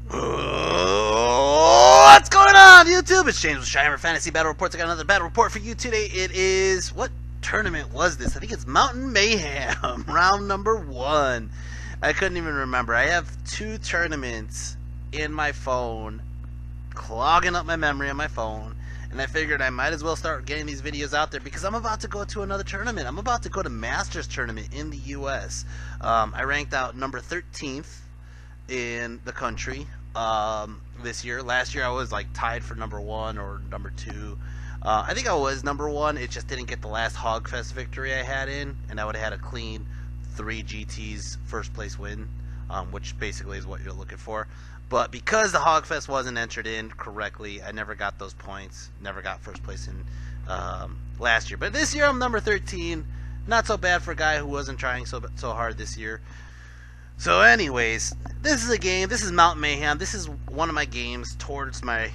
What's going on, YouTube? It's James with ChiHammer Fantasy Battle Reports. I got another battle report for you today. It is, what tournament was this? I think it's Mountain Mayhem, round number 1. I couldn't even remember. I have 2 tournaments in my phone, clogging up my memory on my phone, and I figured I might as well start getting these videos out there because I'm about to go to another tournament. I'm about to go to Masters tournament in the U.S. I ranked out number 13th in the country this year. Last year I was like tied for number 1 or number 2. I think I was number 1. It just didn't get the last Hogfest victory I had in, and I would have had a clean 3 GTs first place win, which basically is what you're looking for. But because the Hogfest wasn't entered in correctly, I never got those points. Never got first place in last year. But this year I'm number 13. Not so bad for a guy who wasn't trying so hard this year. So anyways, this is a game. This is Mountain Mayhem. This is one of my games towards my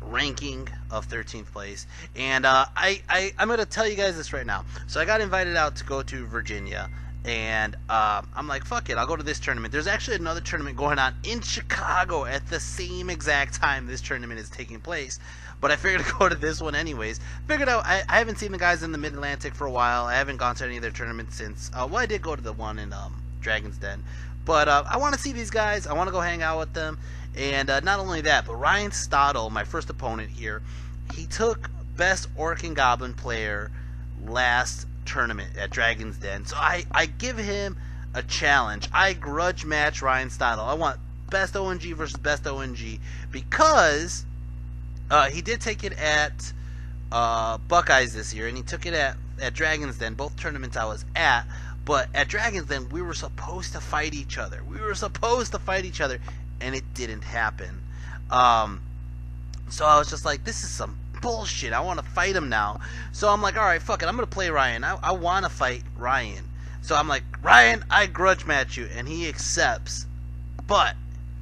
ranking of 13th place. And I'm going to tell you guys this right now. So I got invited out to go to Virginia. And I'm like, fuck it, I'll go to this tournament. There's actually another tournament going on in Chicago at the same exact time this tournament is taking place. But I figured to go to this one anyways. Figured out, I haven't seen the guys in the Mid-Atlantic for a while. I haven't gone to any of their tournaments since. Well, I did go to the one in Dragon's Den. But I want to see these guys. I want to go hang out with them. And not only that, but Ryan Stottle, my first opponent here, he took Best Orc and Goblin Player last tournament at Dragon's Den. So I give him a challenge. I grudge match Ryan Stottle. I want Best ONG versus Best ONG because he did take it at Buckeyes this year, and he took it at Dragon's Den, both tournaments I was at. But at Dragon's Den, we were supposed to fight each other. And it didn't happen. So I was just like, this is some bullshit. I want to fight him now. So I'm like, alright, fuck it. I'm going to play Ryan. I want to fight Ryan. So I'm like, Ryan, I grudge match you. And he accepts. But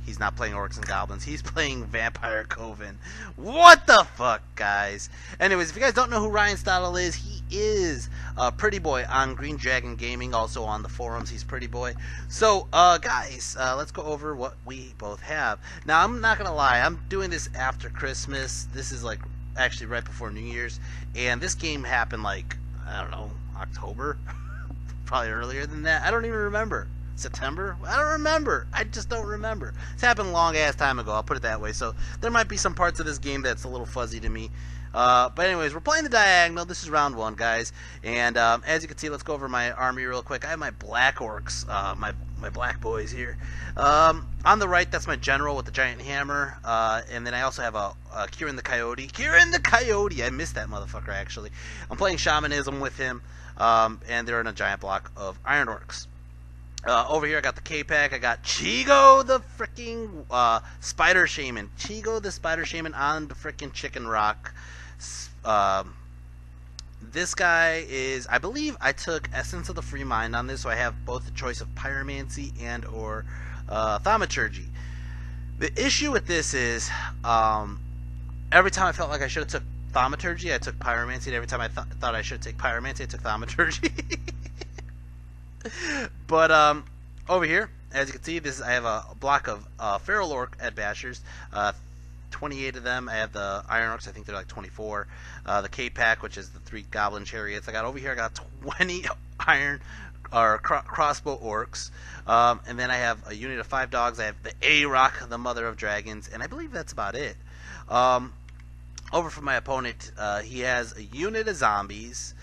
he's not playing Orcs and Goblins. He's playing Vampire Coven. What the fuck, guys? Anyways, if you guys don't know who Ryan Stottle is, he is Pretty Boy on Green Dragon Gaming. Also on the forums, he's Pretty Boy. So, guys, let's go over what we both have. Now, I'm not going to lie. I'm doing this after Christmas. This is like actually right before New Year's. And this game happened like, I don't know, October? Probably earlier than that. I don't even remember. September? I don't remember. I just don't remember. It's happened a long ass time ago, I'll put it that way. So there might be some parts of this game that's a little fuzzy to me. But anyways, we're playing the diagonal. This is round 1, guys. And as you can see, let's go over my army real quick. I have my black orcs, my black boys here. On the right, that's my general with the giant hammer. And then I also have a Kieran the Coyote. Kieran the Coyote! I missed that motherfucker, actually. I'm playing shamanism with him. And they're in a giant block of iron orcs. Over here I got the K-Pack. I got Chigo the freaking Spider Shaman. Chigo the Spider Shaman on the freaking Chicken Rock. This guy is, I believe I took Essence of the Free Mind on this, so I have both the choice of Pyromancy and or Thaumaturgy. The issue with this is every time I felt like I should have took Thaumaturgy, I took Pyromancy, and every time I thought I should take Pyromancy, I took Thaumaturgy. But over here, as you can see, I have a block of Feral Orc at Bashers, 28 of them. I have the Iron Orcs, I think they're like 24. The K-Pack, which is the 3 Goblin Chariots. I got over here, I got 20 Iron or Crossbow Orcs, and then I have a unit of 5 dogs. I have the A-Rock, the Mother of Dragons, and I believe that's about it. Over for my opponent, he has a unit of zombies,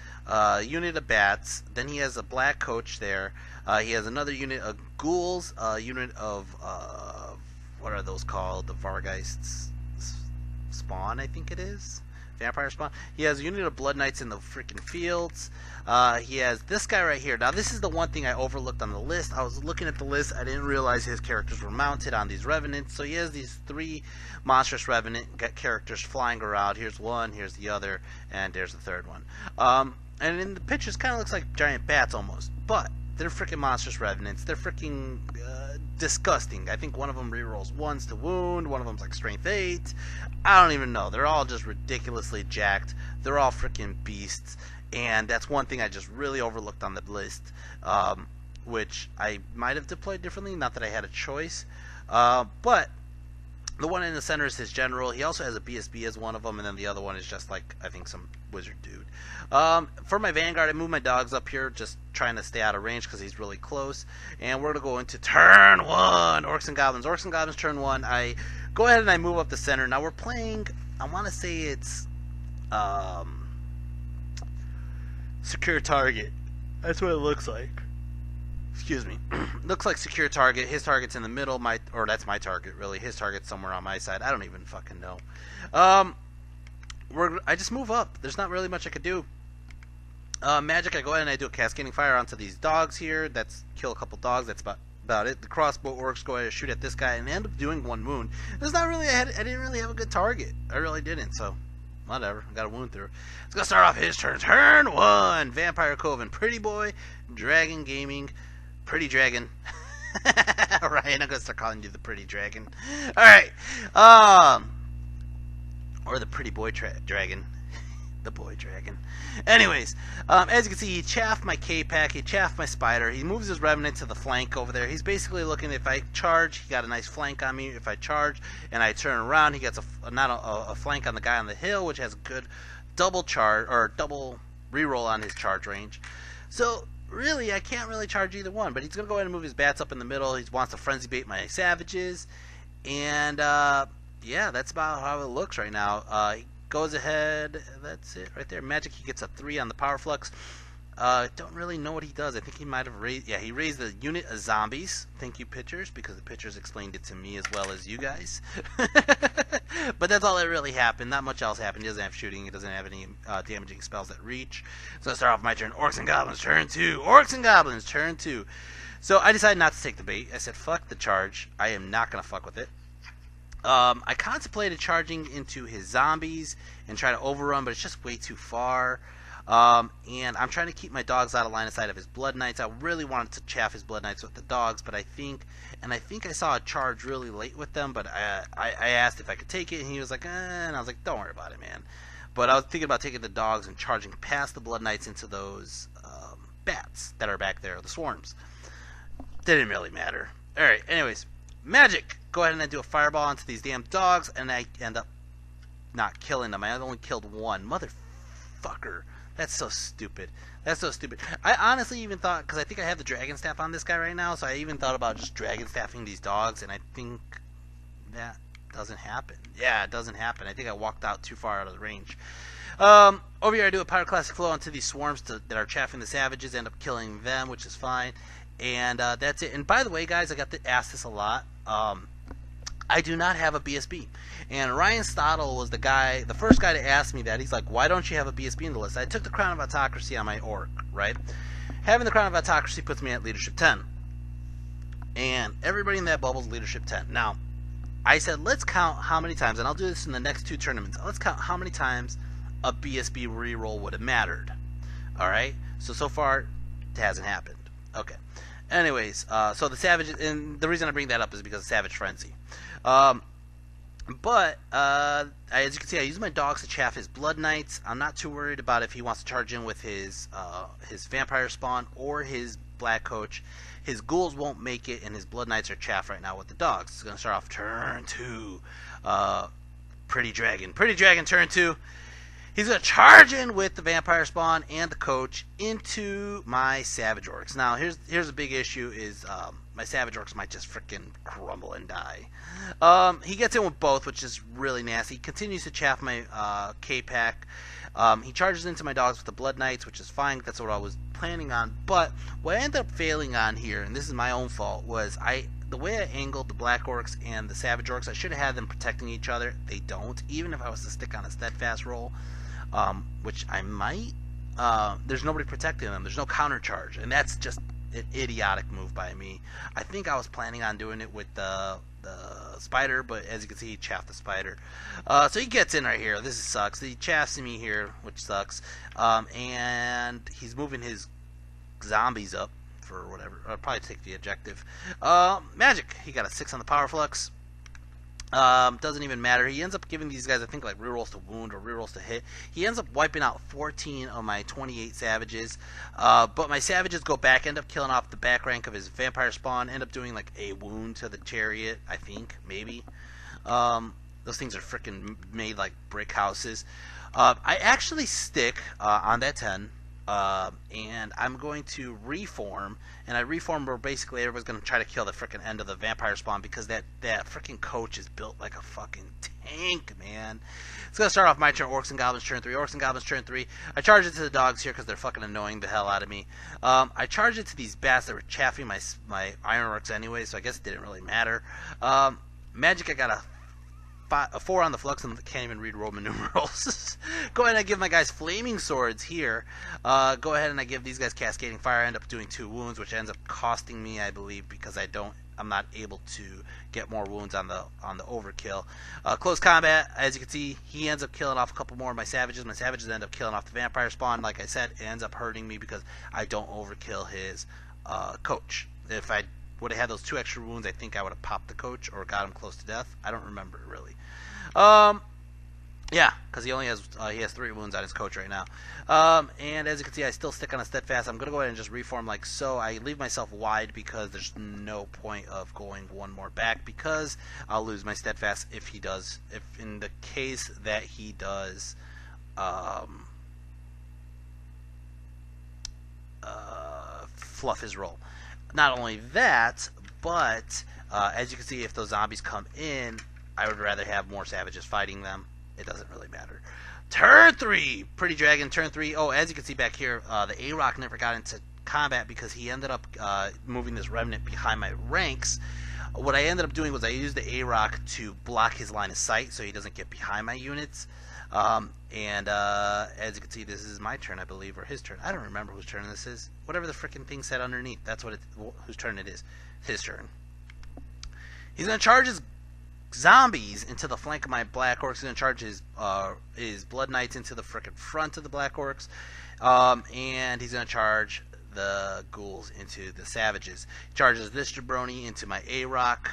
unit of bats, then he has a black coach there, he has another unit of ghouls, a unit of, what are those called, the Vargeist spawn, I think it is, vampire spawn. He has a unit of blood knights in the freaking fields. He has this guy right here. Now this is the one thing I overlooked on the list. I was looking at the list, I didn't realize his characters were mounted on these revenants. So he has these 3 monstrous revenant characters flying around. Here's one, here's the other, and there's the third one. And in the pictures, kind of looks like giant bats almost, but they're freaking monstrous revenants. They're freaking disgusting. I think one of them rerolls 1s to wound, one of them's like strength 8. I don't even know. They're all just ridiculously jacked. They're all freaking beasts, and that's one thing I just really overlooked on the list, which I might have deployed differently. Not that I had a choice, But the one in the center is his general. He also has a BSB as one of them, and then the other one is just like, I think, some wizard dude. For my Vanguard, I move my dogs up here, just trying to stay out of range because he's really close. And we're going to go into turn 1, Orcs and Goblins. Orcs and Goblins, turn 1. I go ahead and I move up the center. Now we're playing, I want to say it's secure target. That's what it looks like. Excuse me. Looks like secure target. His target's in the middle. Or that's my target, really. His target's somewhere on my side. I don't even fucking know. I just move up. There's not really much I could do. Magic, I go ahead and I do a cascading fire onto these dogs here. That's kill a couple dogs. That's about it. The crossbow orcs go ahead and shoot at this guy and end up doing 1 wound. There's not really. I didn't really have a good target. I really didn't. So whatever. I got a wound through. Let's go start off his turn. Turn 1. Vampire Coven. Pretty Boy. Dragon Gaming. Pretty Dragon. Ryan, I'm gonna start calling you the Pretty Dragon. Alright. Or the Pretty Boy Dragon. The Boy Dragon. Anyways, as you can see, he chaffed my K-Pack, he chaffed my Spider, he moves his Revenant to the flank over there. He's basically looking, if I charge, he got a nice flank on me. If I charge and I turn around, he gets not a flank on the guy on the hill, which has a good double charge, or double reroll on his charge range. So, really, I can't really charge either one, but he's going to go ahead and move his bats up in the middle. He wants to frenzy bait my savages, and yeah, that's about how it looks right now. He goes ahead, that's it right there. Magic, he gets a 3 on the power flux. Don't really know what he does. I think he might have raised, yeah, he raised the unit of zombies. Thank you, pitchers, because the pitchers explained it to me as well as you guys. But that's all that really happened. Not much else happened. He doesn't have shooting. He doesn't have any damaging spells that reach. So let's start off my turn. Orcs and Goblins, turn 2. Orcs and Goblins, turn 2. So I decided not to take the bait. I said, fuck the charge. I am not going to fuck with it. I contemplated charging into his zombies and try to overrun, but it's just way too far. And I'm trying to keep my dogs out of line of sight of his Blood Knights. I really wanted to chaff his Blood Knights with the dogs, but I think I saw a charge really late with them, but I asked if I could take it, and he was like, and I was like, don't worry about it, man. But I was thinking about taking the dogs and charging past the Blood Knights into those bats that are back there, the swarms. Didn't really matter. Alright, anyways, Magic! Go ahead and I do a fireball onto these damn dogs, and I end up not killing them. I only killed 1. Motherfucker. That's so stupid. That's so stupid. I honestly even thought, because I think I have the Dragon Staff on this guy right now, so I even thought about just Dragon Staffing these dogs, and I think that doesn't happen. Yeah, it doesn't happen. I think I walked out too far out of the range. Over here I do a Pyroclastic Flow onto these swarms that are chaffing the savages, end up killing them, which is fine. And that's it. And by the way, guys, I got asked this a lot. I do not have a BSB. And Ryan Stottle was the first guy to ask me that. He's like, why don't you have a BSB in the list? I took the Crown of Autocracy on my Orc, right? Having the Crown of Autocracy puts me at Leadership 10. And everybody in that bubble's Leadership 10. Now, I said, let's count how many times, and I'll do this in the next 2 tournaments. Let's count how many times a BSB reroll would have mattered. Alright? So far, it hasn't happened. Okay. Anyways, so the Savage, and the reason I bring that up is because of Savage Frenzy. But as you can see, I use my dogs to chaff his Blood Knights. I'm not too worried about if he wants to charge in with his Vampire Spawn or his Black Coach. His Ghouls won't make it, and his Blood Knights are chaff right now with the dogs. It's going to start off turn 2. Pretty Dragon. Pretty Dragon, turn 2. He's going to charge in with the Vampire Spawn and the Coach into my Savage Orcs. Now, here's a big issue is my Savage Orcs might just freaking crumble and die. He gets in with both, which is really nasty. He continues to chaff my K-Pack. He charges into my dogs with the Blood Knights, which is fine. That's what I was planning on. But what I ended up failing on here, and this is my own fault, was the way I angled the Black Orcs and the Savage Orcs, I should have had them protecting each other. They don't. Even if I was to stick on a Steadfast roll, which I might, there's nobody protecting them. There's no counter charge, and that's just an idiotic move by me. I think I was planning on doing it with the Spider, but as you can see, he chaffed the Spider. So he gets in right here. This sucks. He chaffs me here, which sucks. And he's moving his zombies up for whatever. I'll probably take the objective. Magic. He got a 6 on the power flux. Doesn't even matter. He ends up giving these guys, I think, like rerolls to wound or rerolls to hit. He ends up wiping out 14 of my 28 savages. But my savages go back, end up killing off the back rank of his vampire spawn, end up doing like a wound to the chariot, I think, maybe. Those things are freaking made like brick houses. I actually stick on that 10. And I'm going to reform, and I reform where basically everybody's going to try to kill the freaking end of the vampire spawn because that freaking coach is built like a fucking tank, man. It's going to start off my turn, Orcs and Goblins turn 3, Orcs and Goblins turn 3. I charge it to the dogs here because they're fucking annoying the hell out of me. I charge it to these bats that were chaffing my Ironworks anyway, so I guess it didn't really matter. Magic, I got a 4 on the flux and can't even read Roman numerals. Go ahead and I give my guys flaming swords here. Go ahead and I give these guys cascading fire. I end up doing 2 wounds, which ends up costing me, I believe, because I'm not able to get more wounds on the overkill. Close combat, as you can see, he ends up killing off a couple more of my savages. My savages end up killing off the vampire spawn. Like I said, it ends up hurting me because I don't overkill his coach. If I would have had those 2 extra wounds, I think I would have popped the coach or got him close to death. I don't remember it really. Yeah, because he only has 3 wounds on his coach right now. And as you can see, I still stick on a steadfast. I'm gonna go ahead and just reform like so. I leave myself wide because there's no point of going 1 more back because I'll lose my steadfast if he does. If in the case that he does, fluff his roll. Not only that, but as you can see, if those zombies come in, I would rather have more savages fighting them. It doesn't really matter. Turn 3! Pretty Dragon, turn 3. Oh, as you can see back here, the A-Rock never got into combat because he ended up moving this remnant behind my ranks. What I ended up doing was I used the A-Rock to block his line of sight so he doesn't get behind my units. As you can see, this is my turn, I believe, or his turn. I don't remember whose turn this is. Whatever the freaking thing said underneath, that's whose turn it is. His turn. He's going to charge his zombies into the flank of my Black Orcs. He's going to charge his Blood Knights into the frickin' front of the Black Orcs. And he's going to charge the ghouls into the savages. He charges this jabroni into my A-Rock.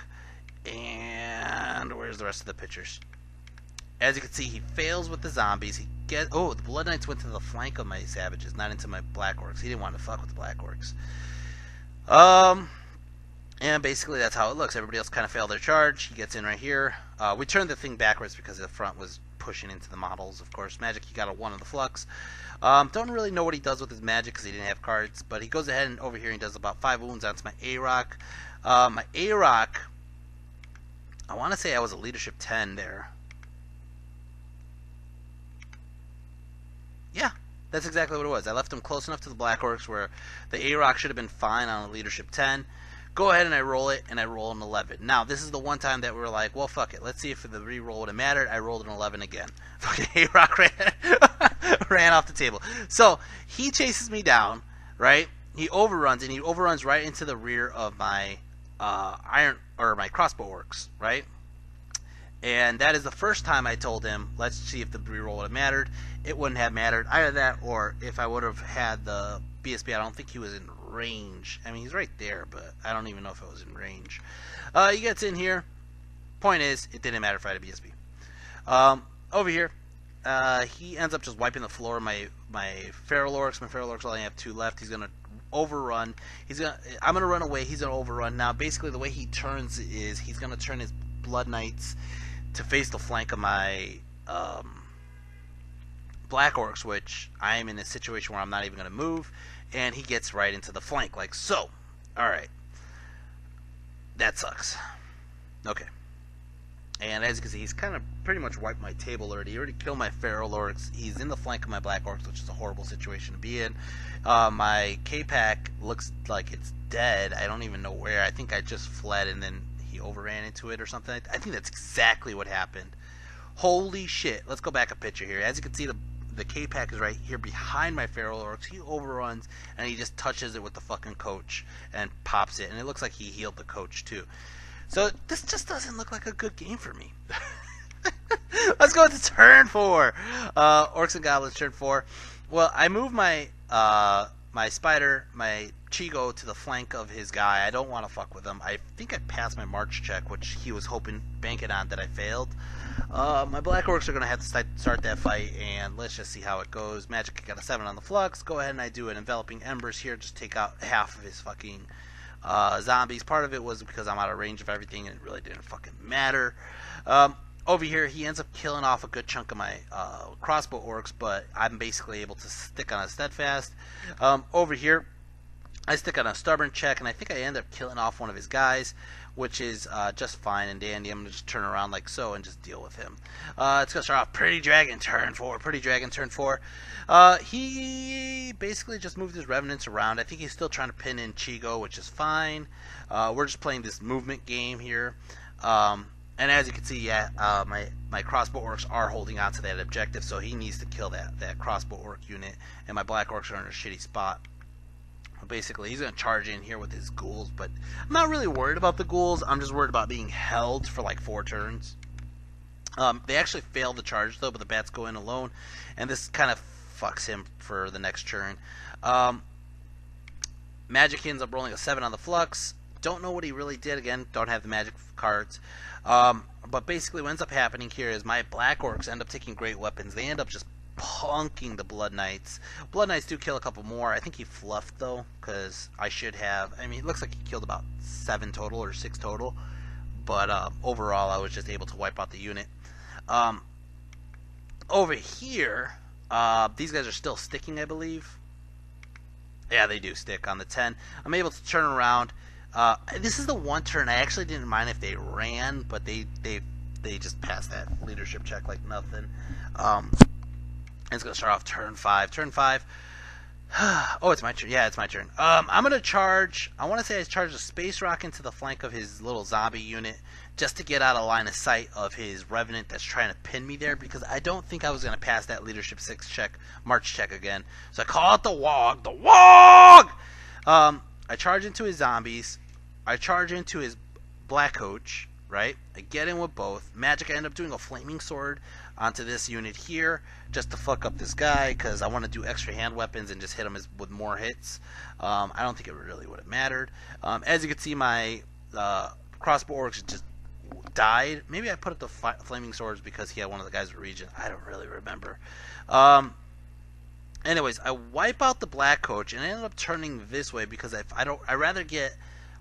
And where's the rest of the pictures? As you can see, he fails with the zombies. The Blood Knights went to the flank of my savages, not into my Black Orcs. He didn't want to fuck with the Black Orcs. And basically that's how it looks. Everybody else kind of failed their charge. He gets in right here. We turned the thing backwards because the front was pushing into the models, of course. Magic, he got a 1 on the flux. Don't really know what he does with his magic because he didn't have cards, but he goes ahead and over here he does about 5 wounds onto my A-Rock. My A-Rock, I want to say I was a leadership 10 there. Yeah, that's exactly what it was. I left him close enough to the Black Orcs where the A-Rock should have been fine on a leadership 10. Go ahead and I roll it, and I roll an 11. Now, this is the one time that we were like, well, fuck it. Let's see if the re-roll would have mattered. I rolled an 11 again. Fucking A-Rock ran off the table. So, he chases me down, right? He overruns, and he overruns right into the rear of my my crossbow orcs, right? And that is the first time I told him, let's see if the re-roll would have mattered. It wouldn't have mattered. Either that, or if I would have had the BSB, I don't think he was in range. I mean, he's right there, but I don't even know if it was in range. He gets in here. Point is, it didn't matter if I had a BSB. Over here, he ends up just wiping the floor of my Feral Orcs. My Feral Orcs only have 2 left. He's going to overrun. I'm going to run away. He's going to overrun. Now, basically, the way he turns is he's going to turn his Blood Knights to face the flank of my Black Orcs, which I am in a situation where I'm not even going to move, and he gets right into the flank, like so. Alright. That sucks. Okay. And as you can see, he's kind of pretty much wiped my table already. He already killed my Feral Orcs. He's in the flank of my Black Orcs, which is a horrible situation to be in. My K-Pack looks like it's dead. I don't even know where. I think I just fled and then he overran into it or something. I think that's exactly what happened. Holy shit. Let's go back a picture here. As you can see, the K-Pack is right here behind my Feral Orcs. He overruns and he just touches it with the fucking coach and pops it. And it looks like he healed the coach too. So this just doesn't look like a good game for me. Let's go to turn 4. Orcs and Goblins, turn 4. Well, I move my my Spider, my Chigo, to the flank of his guy. I don't want to fuck with him. I think I passed my March check, which he was banking on that I failed. My Black Orcs are going to have to start that fight, and let's just see how it goes. Magic got a 7 on the Flux. Go ahead and I do an Enveloping Embers here. Just take out half of his fucking zombies. Part of it was because I'm out of range of everything, and it really didn't fucking matter. Over here, he ends up killing off a good chunk of my crossbow orcs, but I'm basically able to stick on a steadfast. Over here, I stick on a stubborn check, and I think I end up killing off one of his guys, which is just fine and dandy. I'm going to just turn around like so and just deal with him. It's going to start off Pretty Dragon turn 4. Pretty Dragon turn 4. He basically just moved his revenants around. I think he's still trying to pin in Chigo, which is fine. We're just playing this movement game here. And as you can see, yeah, my crossbow orcs are holding on to that objective, so he needs to kill that crossbow orc unit, and my black orcs are in a shitty spot. Basically, he's going to charge in here with his ghouls, but I'm not really worried about the ghouls. I'm just worried about being held for like 4 turns. They actually failed the charge, though, but the bats go in alone, and this kind of fucks him for the next turn. Magic ends up rolling a 7 on the Flux. Don't know what he really did. Again, don't have the magic cards. But basically what ends up happening here is my black orcs end up taking great weapons. They end up just punking the Blood Knights. Blood Knights do kill a couple more. I think he fluffed, though, because I should have. I mean, it looks like he killed about 7 total or 6 total. But overall, I was just able to wipe out the unit. Over here, these guys are still sticking, I believe. Yeah, they do stick on the 10. I'm able to turn around. This is the one turn I actually didn't mind if they ran, but they just passed that leadership check like nothing. It's going to start off turn 5. Turn 5. Oh, it's my turn. Yeah, it's my turn. I'm going to charge. I want to say I charged a Space Rock into the flank of his little zombie unit just to get out of line of sight of his Revenant that's trying to pin me there, because I don't think I was going to pass that leadership 6 check, March check again. So I call out the Wog. The Wog! I charge into his zombies. I charge into his black coach, right? I get in with both. Magic, I end up doing a flaming sword onto this unit here just to fuck up this guy because I want to do extra hand weapons and just hit him with more hits. I don't think it really would have mattered. As you can see, my crossbow orcs just died. Maybe I put up the flaming swords because he had one of the guys with regen. I don't really remember. Anyways, I wipe out the black coach and I ended up turning this way because I'd rather get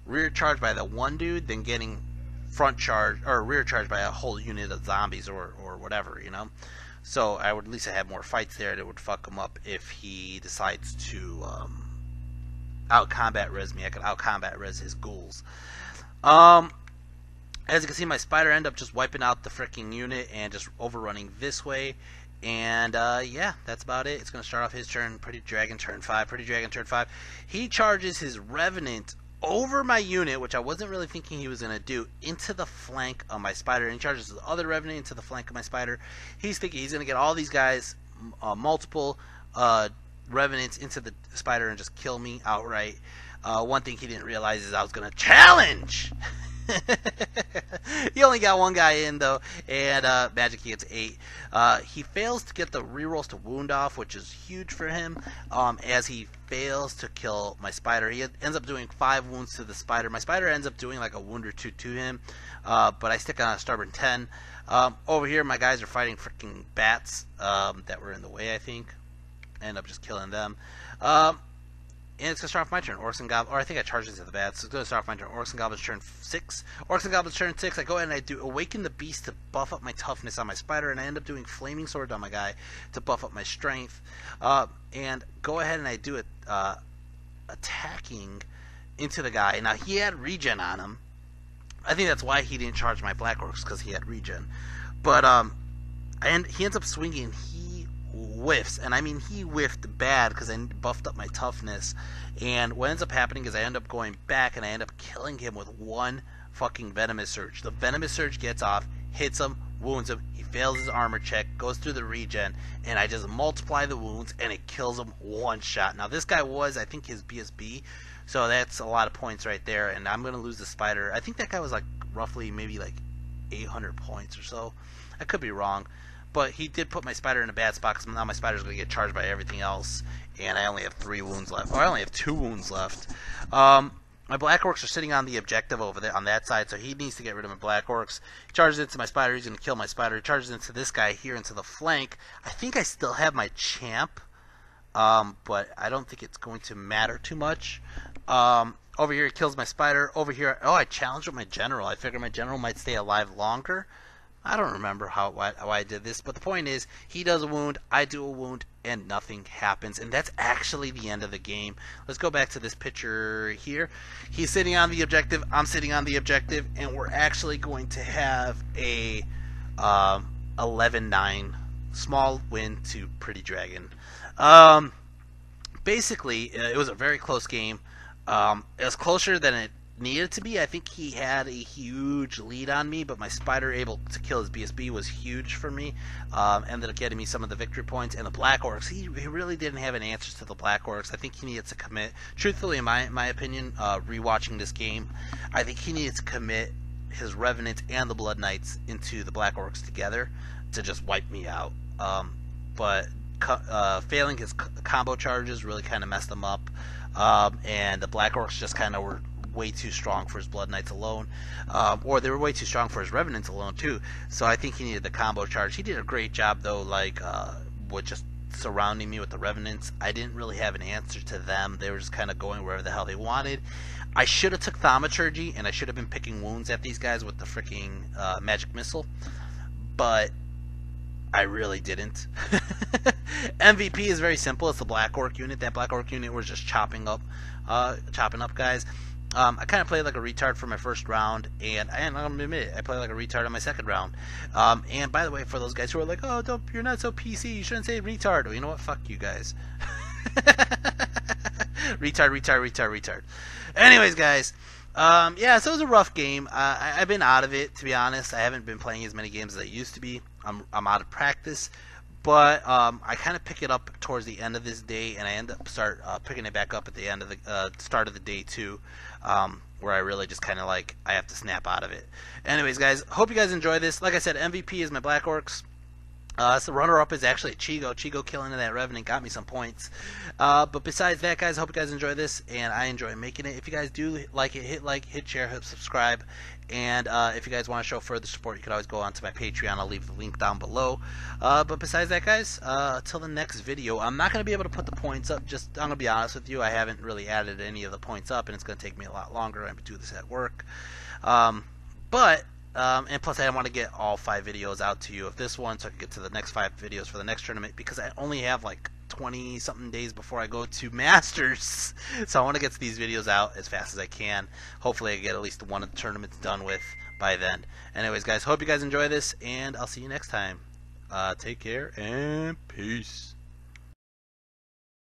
rear charged by the one dude than getting front charge or rear charged by a whole unit of zombies or whatever, you know. So I would at least have more fights there that would fuck him up if he decides to out combat res me. I could out combat res his ghouls. As you can see, my spider ended up just wiping out the freaking unit and just overrunning this way. And yeah, that's about it. It's going to start off his turn. Pretty Dragon turn 5. Pretty Dragon turn 5. He charges his Revenant over my unit, which I wasn't really thinking he was going to do, into the flank of my spider. And he charges his other Revenant into the flank of my spider. He's thinking he's going to get all these guys, multiple Revenants into the spider and just kill me outright. One thing he didn't realize is I was going to challenge. He only got one guy in, though, and Magic gets 8. He fails to get the rerolls to wound off, which is huge for him, as he fails to kill my spider. He ends up doing 5 wounds to the spider. My spider ends up doing like a wound or 2 to him, but I stick on a stubborn 10. Over here, my guys are fighting freaking bats that were in the way, I think. I end up just killing them. And it's going to start off my turn. Orcs and Goblins, or I think I charged into the bats. So it's going to start off my turn. Orcs and Goblins turn 6. Orcs and Goblins turn 6. I go ahead and I do Awaken the Beast to buff up my toughness on my spider. And I end up doing Flaming Sword on my guy to buff up my strength. And go ahead and I do it attacking into the guy. Now, he had regen on him. I think that's why he didn't charge my Black Orcs, because he had regen. But and he ends up swinging. He whiffs, and I mean he whiffed bad because I buffed up my toughness, and what ends up happening is I end up going back and I end up killing him with one fucking Venomous Surge. The Venomous Surge gets off, hits him, wounds him, he fails his armor check, goes through the regen, and I just multiply the wounds and it kills him one shot. Now this guy was, I think, his BSB, so that's a lot of points right there, and I'm going to lose the spider. I think that guy was like roughly maybe like 800 points or so. I could be wrong. But he did put my spider in a bad spot because now my spider's going to get charged by everything else. And I only have 3 wounds left. Or I only have 2 wounds left. My Black Orcs are sitting on the objective over there on that side, so he needs to get rid of my Black Orcs. He charges into my Spider. He's going to kill my Spider. He charges into this guy here, into the flank. I think I still have my Champ, but I don't think it's going to matter too much. Over here, he kills my Spider. Over here, oh, I challenged with my General. I figured my General might stay alive longer. I don't remember why I did this, but the point is, he does a wound, I do a wound, and nothing happens. And that's actually the end of the game. Let's go back to this picture here. He's sitting on the objective, I'm sitting on the objective, and we're actually going to have a 11-9 small win to Pretty Dragon. Basically, it was a very close game. It was closer than it needed to be. I think he had a huge lead on me, but my Spider able to kill his BSB was huge for me. Ended up getting me some of the victory points. And the Black Orcs, he really didn't have any answers to the Black Orcs. I think he needed to commit, truthfully in my opinion, rewatching this game, I think he needed to commit his Revenant and the Blood Knights into the Black Orcs together to just wipe me out. But failing his combo charges really kind of messed him up. And the Black Orcs just kind of were way too strong for his Blood Knights alone, or they were way too strong for his Revenants alone too. So I think he needed the combo charge. He did a great job though, like with just surrounding me with the Revenants. I didn't really have an answer to them. They were just kind of going wherever the hell they wanted. I should have took Thaumaturgy, and I should have been picking wounds at these guys with the freaking magic missile, but I really didn't. MVP is very simple. It's the Black Orc unit. That Black Orc unit was just chopping up guys. I kind of played like a retard for my first round, and I'm gonna admit it, I played like a retard on my second round. And by the way, for those guys who are like, "Oh, you're not so PC. You shouldn't say retard." Well, you know what? Fuck you guys. retard. Anyways, guys. Yeah, so it was a rough game. I've been out of it, to be honest. I haven't been playing as many games as I used to be. I'm out of practice. But I kind of pick it up towards the end of this day, and I end up picking it back up at the end of the start of the day too, where I really just kind of like I have to snap out of it. Anyways, guys, hope you guys enjoy this. Like I said, MVP is my Black Orcs. So runner-up is actually Chigo. Chigo killing that Revenant got me some points. But besides that, guys, I hope you guys enjoy this, and I enjoy making it. If you guys do like it, hit share, hit subscribe. And if you guys want to show further support, you can always go onto my Patreon. I'll leave the link down below. But besides that, guys, until the next video, I'm not going to be able to put the points up. I'm going to be honest with you. I haven't really added any of the points up, and it's going to take me a lot longer. I'm going to do this at work. And plus I want to get all 5 videos out to you of this one so I can get to the next 5 videos for the next tournament, because I only have like 20 something days before I go to Masters. So I want to get these videos out as fast as I can. Hopefully I get at least one of the tournaments done with by then. Anyways, guys, hope you guys enjoy this, and I'll see you next time. Take care and peace.